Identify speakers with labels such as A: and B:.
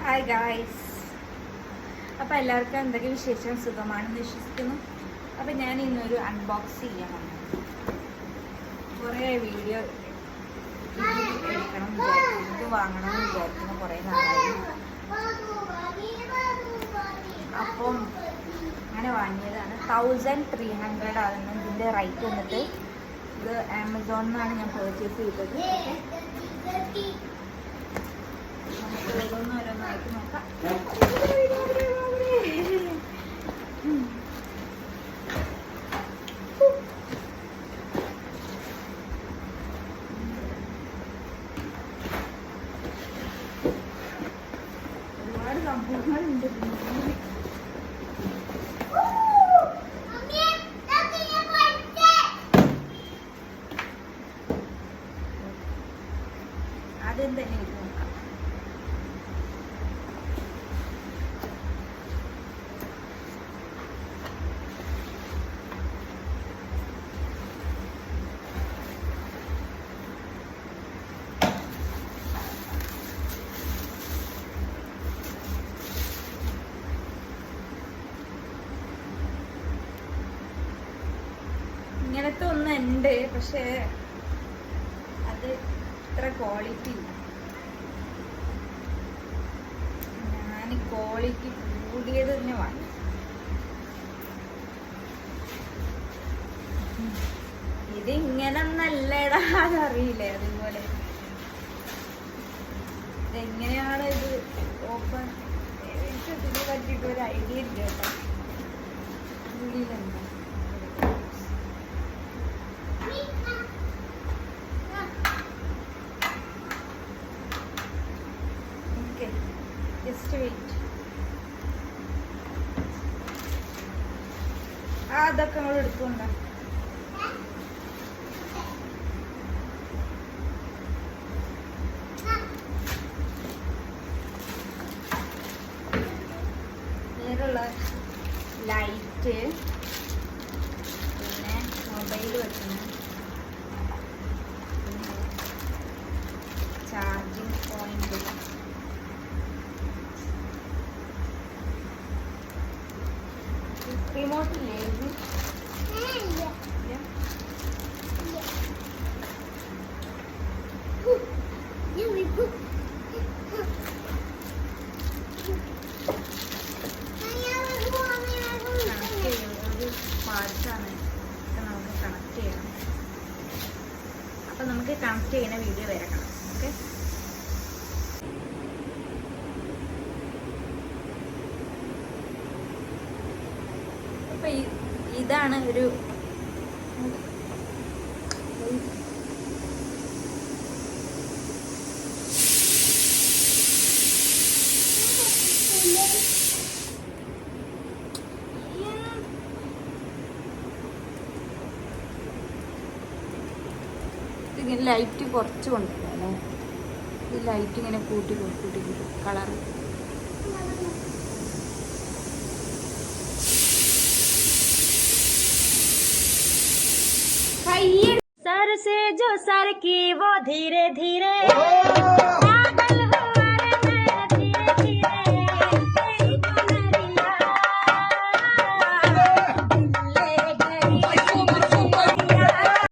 A: Hi guys, അപ്പോൾ എല്ലാവർക്കും എന്തൊക്കെ വിശേഷം, സുഖമാണെന്ന് വിശ്വസിക്കുന്നു. അപ്പോൾ ഞാൻ ഇന്നൊരു അൺബോക്സ് ചെയ്യണം. കുറേ വീഡിയോ എടുക്കണം വിചാരിക്കുന്നു, ഇത് വാങ്ങണമെന്ന് വിചാരിക്കുന്നു കുറേ നാളായി. അപ്പം അങ്ങനെ വാങ്ങിയതാണ്. 1300 ആകുന്നു ഇതിൻ്റെ റേറ്റ് വന്നിട്ട്. ഇത് ആമസോണിൽ നിന്നാണ് ഞാൻ പർച്ചേസ് ചെയ്തത്. നമുക്ക് ഓരോന്നോരോന്നായിട്ട് നോക്കാം. ഒരുപാട് സംഭവങ്ങളുണ്ട്. ആദ്യം തന്നെ ഇത് നോക്കാം. ഇങ്ങനത്തെ ഒന്നുണ്ട്, പക്ഷെ അത് ഇത്ര ക്വാളിറ്റി ഇല്ല. ഞാൻ ക്വാളിറ്റി കൂടിയത് തന്നെ വാങ്ങി. ഇത് ഇങ്ങനെ നല്ലടാ, അതറിയില്ലേ. അതുപോലെ ഇതെങ്ങനെയാണ് ഇത് ഓപ്പൺ, എനിക്ക് ഇതിനെ പറ്റിയിട്ട് ഒരു ഐഡിയ ഇല്ല കേട്ടോ. ഉള്ളിലെന്താ ജസ്റ്റ് വെയിറ്റ്. അതൊക്കെ നമ്മൾ എടുത്തുകൊണ്ട വേറുള്ള ലൈറ്റ്, പിന്നെ മൊബൈൽ വെക്കണം, ചാർജിങ് പോയിന്റ്, റിമോട്ട് ഇല്ലേ ഇത്? പാർട്സാണ് നമുക്ക് കണക്ട് ചെയ്യണം. അപ്പം നമുക്ക് കണക്ട് ചെയ്യുന്ന വീഡിയോ വരക്കണം. ഓക്കെ, അപ്പം ഇതാണ് ഒരു ഇങ്ങനെ ലൈറ്റ് കുറച്ച് കൊണ്ടുവരാം. ഈ ലൈറ്റ് ഇങ്ങനെ കൂട്ടി കളർ. सर से जो सर की वो धीरे धीरे